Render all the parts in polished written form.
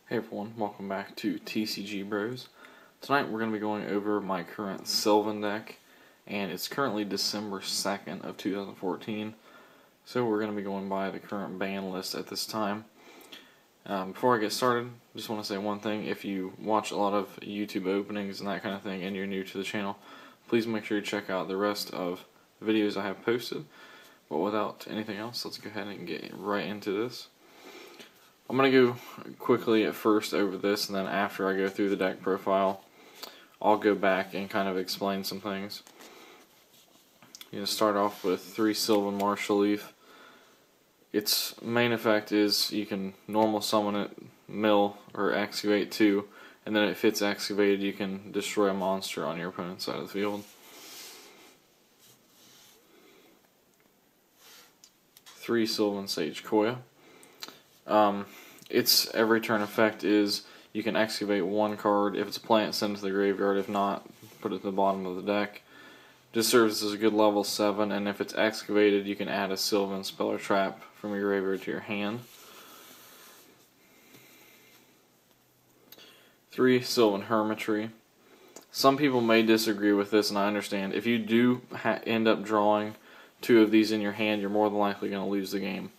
Hey everyone, welcome back to TCG Bros. Tonight we're going to be going over my current Sylvan deck, and it's currently December 2nd of 2014, so we're going to be going by the current ban list at this time. Before I get started, I just want to say one thing. If you watch a lot of YouTube openings and that kind of thing and you're new to the channel, please make sure you check out the rest of the videos I have posted. But without anything else, let's go ahead and get right into this. I'm going to go quickly at first over this, and then after I go through the deck profile, I'll go back and kind of explain some things. You're going to start off with 3 Sylvan Martial Leaf. Its main effect is you can normal summon it, mill, or excavate 2, and then if it's excavated you can destroy a monster on your opponent's side of the field. 3 Sylvan Sage Koya. Its every turn effect is you can excavate 1 card. If it's a plant, send it to the graveyard. If not, put it at the bottom of the deck. Just serves as a good level 7, and if it's excavated, you can add a Sylvan spell or trap from your graveyard to your hand. 3 Sylvan Hermitry. Some people may disagree with this, and I understand. If you do end up drawing 2 of these in your hand, you're more than likely going to lose the game.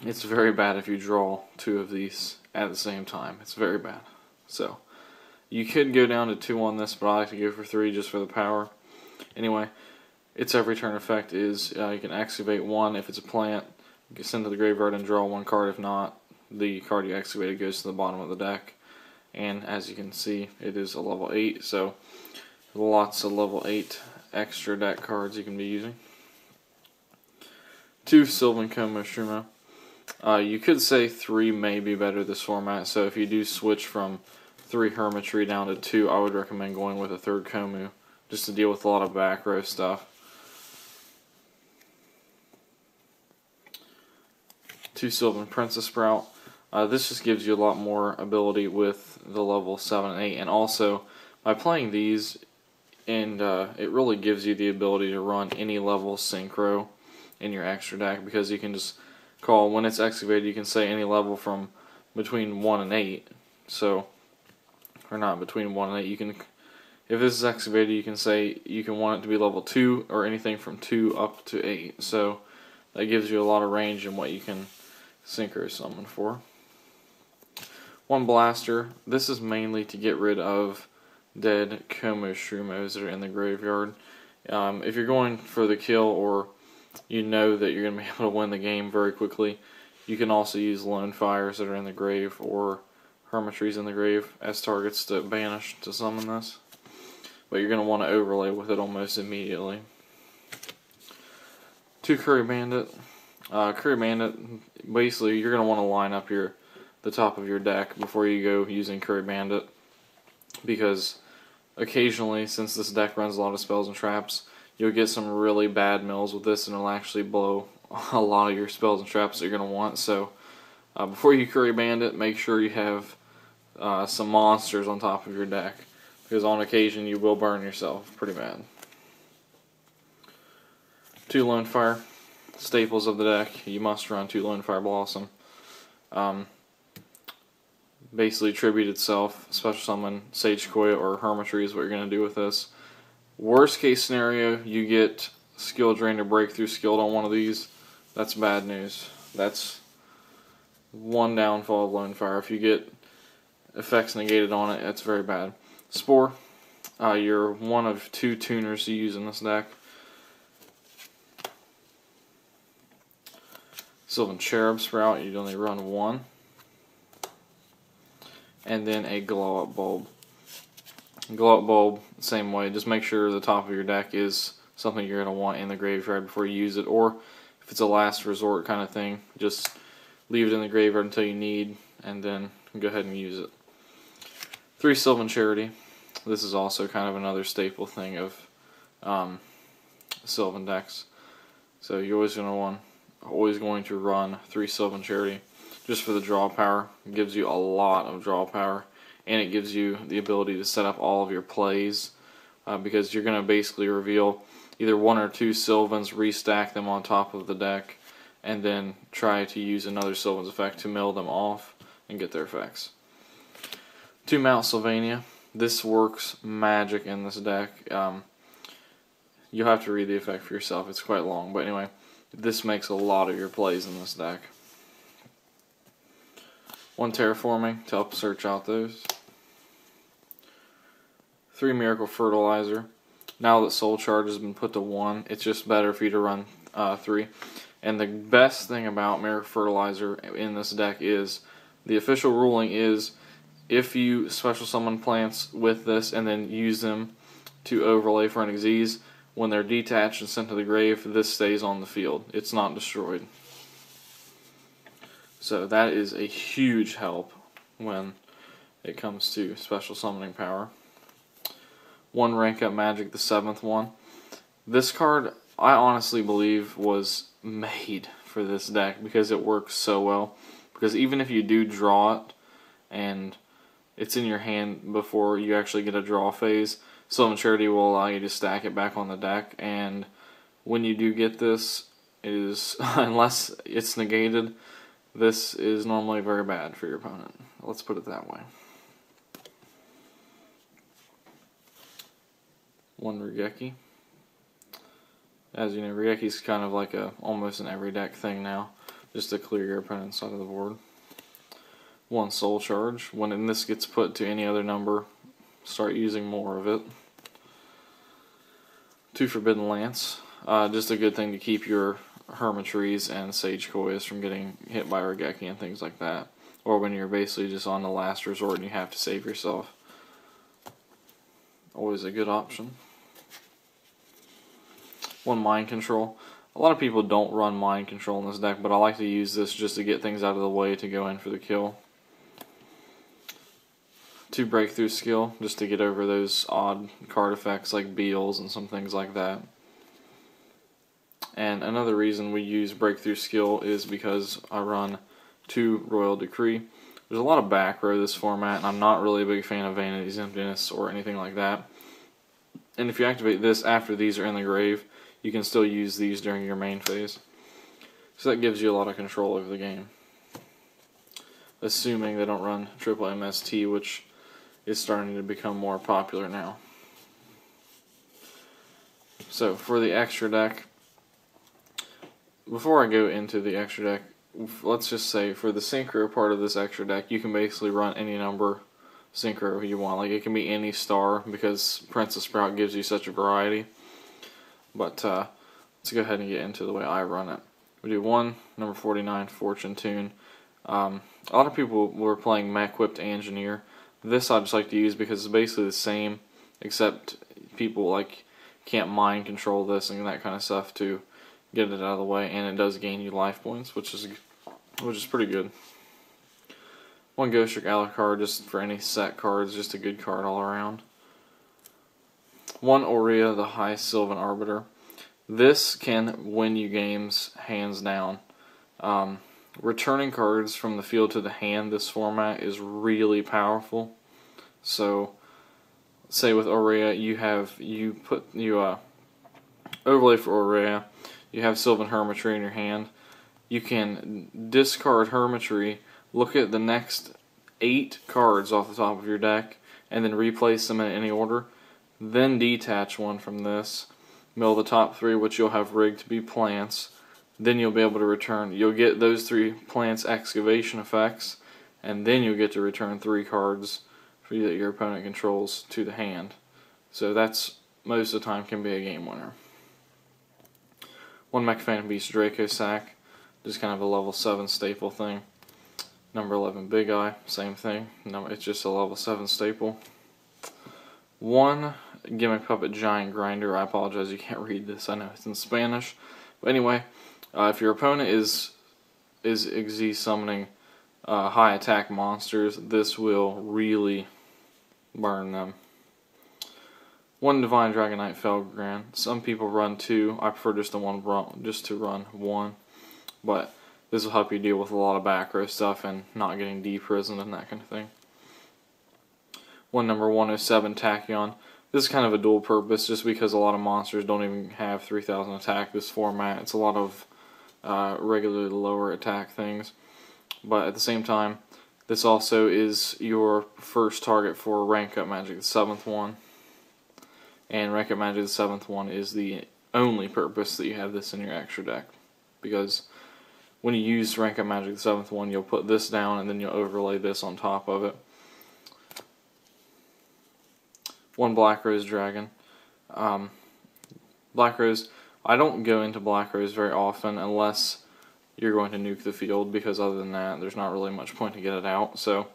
It's very bad if you draw 2 of these at the same time. It's very bad. So, you could go down to 2 on this, but I like to go for 3 just for the power. Anyway, its every turn effect is you can excavate 1 if it's a plant, you can send to the graveyard and draw 1 card. If not, the card you excavated goes to the bottom of the deck. And as you can see, it is a level 8, so lots of level 8 extra deck cards you can be using. 2 Sylvan Como. You could say 3 may be better this format, so if you do switch from 3 Hermitry down to 2, I would recommend going with a 3rd Komu, just to deal with a lot of back row stuff. 2 Sylvan Princess Sprout. This just gives you a lot more ability with the level 7 and 8, and also by playing these, and it really gives you the ability to run any level synchro in your extra deck, because you can just call, when it's excavated, you can say any level from between 1 and 8. So, or not between 1 and 8. You can, if this is excavated, you can say you can want it to be level 2 or anything from 2 up to 8. So that gives you a lot of range in what you can synchro summon for. 1 Blaster. This is mainly to get rid of dead Como Shrumos that are in the graveyard. If you're going for the kill, or you know that you're going to be able to win the game very quickly, you can also use Lone Fires that are in the grave, or Hermitries in the grave, as targets to banish to summon this. But you're going to want to overlay with it almost immediately. 2 Curry Bandit. Curry Bandit, basically you're going to want to line up the top of your deck before you go using Curry Bandit, because occasionally, since this deck runs a lot of spells and traps, you'll get some really bad mills with this, and it'll actually blow a lot of your spells and traps that you're going to want. So before you Curry Bandit, make sure you have some monsters on top of your deck, because on occasion you will burn yourself pretty bad. 2 Lone Fire. Staples of the deck. You must run 2 Lone Fire Blossom. Basically tribute itself, special summon Sage Koya or Hermitry is what you're going to do with this. Worst case scenario, you get Skill Drain or Breakthrough skilled on one of these. That's bad news. That's one downfall of Lone Fire. If you get effects negated on it, that's very bad. Spore. You're one of 2 tuners to use in this deck. Sylvan Cherub Sprout. You only run 1. And then a Glow Up Bulb. Glow Up Bulb, same way. Just make sure the top of your deck is something you're going to want in the graveyard before you use it, or if it's a last resort kind of thing, just leave it in the graveyard until you need, and then go ahead and use it. 3 Sylvan Charity. This is also kind of another staple thing of Sylvan decks. So you're always going to run 3 Sylvan Charity, just for the draw power. It gives you a lot of draw power, and it gives you the ability to set up all of your plays, because you're going to basically reveal either 1 or 2 Sylvans, restack them on top of the deck, and then try to use another Sylvan's effect to mill them off and get their effects. 2 Mount Sylvania. This works magic in this deck. You'll have to read the effect for yourself. It's quite long, but anyway, this makes a lot of your plays in this deck. 1 Terraforming to help search out those. 3 Miracle Fertilizer. Now that Soul Charge has been put to 1, it's just better for you to run 3. And the best thing about Miracle Fertilizer in this deck is, the official ruling is, if you special summon plants with this and then use them to overlay for an Xyz, when they're detached and sent to the grave, this stays on the field. It's not destroyed. So that is a huge help when it comes to special summoning power. 1 Rank Up Magic, the 7th one. This card, I honestly believe, was made for this deck because it works so well. Because even if you do draw it and it's in your hand before you actually get a draw phase, Sylvan Charity will allow you to stack it back on the deck, and when you do get this, unless it's negated, this is normally very bad for your opponent. Let's put it that way. 1 Regeki. As you know, Regeki's kind of like almost an every deck thing now, just to clear your opponent's side of the board. 1 Soul Charge. When this gets put to any other number, start using more of it. 2 Forbidden Lance. Just a good thing to keep your Hermitries and Sage Koyas from getting hit by Regeki and things like that. Or when you're basically just on the last resort and you have to save yourself. Always a good option. 1 Mind Control. A lot of people don't run Mind Control in this deck, but I like to use this just to get things out of the way to go in for the kill. 2 Breakthrough Skill, just to get over those odd card effects like Beals and some things like that. And another reason we use Breakthrough Skill is because I run 2 Royal Decree. There's a lot of back row this format, and I'm not really a big fan of Vanity's Emptiness or anything like that. And if you activate this after these are in the grave, you can still use these during your main phase. So that gives you a lot of control over the game. Assuming they don't run triple MST, which is starting to become more popular now. So for the extra deck, before I go into the extra deck, let's just say for the Synchro part of this extra deck, you can basically run any number Synchro you want. Like, it can be any star because Princess Sprout gives you such a variety. But let's go ahead and get into the way I run it. We do 1, number 49, Fortune Tune. A lot of people were playing Mech-Whipped Engineer. This I just like to use because it's basically the same, except people like can't mind control this and that kind of stuff to get it out of the way, and it does gain you life points, which is pretty good. 1 Ghost Trick Alucard, just for any set cards, just a good card all around. 1 Aurea, the High Sylvan Arbiter. This can win you games hands down. Returning cards from the field to the hand, this format is really powerful. So, say with Aurea, you overlay for Aurea, you have Sylvan Hermitry in your hand. You can discard Hermitry, look at the next 8 cards off the top of your deck, and then replace them in any order. Then detach one from this, mill the top 3, which you'll have rigged to be plants. Then you'll be able to return, you'll get those 3 plants excavation effects, and then you'll get to return 3 cards that your opponent controls to the hand. So that's, most of the time, can be a game winner. 1 Mech Phantom Beast Draco Sack, just kind of a level 7 staple thing. Number 11 Big Eye, same thing, no, it's just a level 7 staple. 1 Gimmick Puppet Giant Grinder. I apologize, you can't read this, I know it's in Spanish. But anyway, if your opponent is Xyz summoning high attack monsters, this will really burn them. 1 Divine Dragonite Felgrand. Some people run 2. I prefer just to run 1. But this will help you deal with a lot of back row stuff and not getting deprisoned and that kind of thing. 1 number 107 Tachyon. This is kind of a dual purpose just because a lot of monsters don't even have 3000 attack this format. It's a lot of regularly lower attack things. But at the same time, This also is your first target for Rank Up Magic, the 7th one. And Rank Up Magic, the 7th one, is the only purpose that you have this in your extra deck. Because when you use Rank Up Magic, the 7th one, you'll put this down and then you'll overlay this on top of it. One Black Rose Dragon. Black Rose, I don't go into Black Rose very often unless you're going to nuke the field, because other than that, there's not really much point to get it out. So,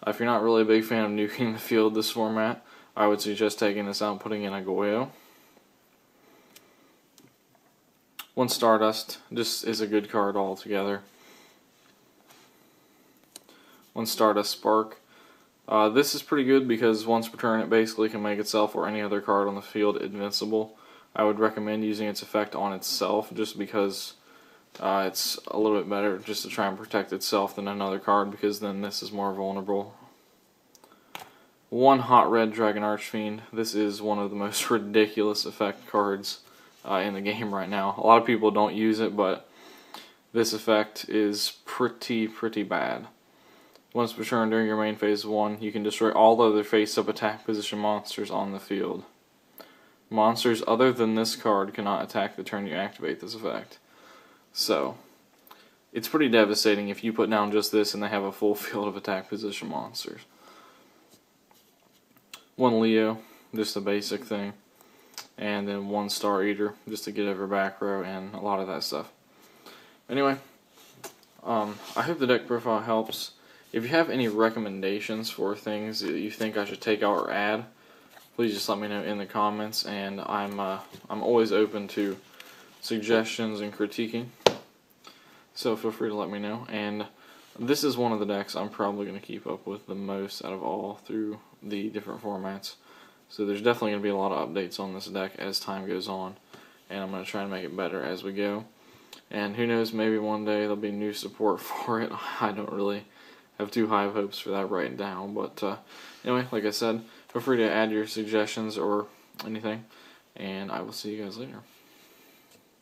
if you're not really a big fan of nuking the field this format, I would suggest taking this out and putting in a YuGiOh. One Stardust just is a good card altogether. One Stardust Spark. This is pretty good because once per turn it basically can make itself or any other card on the field invincible. I would recommend using its effect on itself just because it's a little bit better just to try and protect itself than another card, because then this is more vulnerable. One Hot Red Dragon Archfiend. This is one of the most ridiculous effect cards in the game right now. A lot of people don't use it, but this effect is pretty bad. Once per turn during your main phase 1, you can destroy all other face-up attack position monsters on the field. Monsters other than this card cannot attack the turn you activate this effect. So, it's pretty devastating if you put down just this and they have a full field of attack position monsters. One Leo, just a basic thing. And then one Star Eater, just to get over back row and a lot of that stuff. Anyway, I hope the deck profile helps. If you have any recommendations for things that you think I should take out or add, please just let me know in the comments, and I'm always open to suggestions and critiquing. So feel free to let me know. And this is one of the decks I'm probably going to keep up with the most out of all through the different formats. So there's definitely going to be a lot of updates on this deck as time goes on, and I'm going to try and make it better as we go. And who knows, maybe one day there'll be new support for it. I don't really have too high of hopes for that right now, but anyway, like I said, feel free to add your suggestions or anything, and I will see you guys later.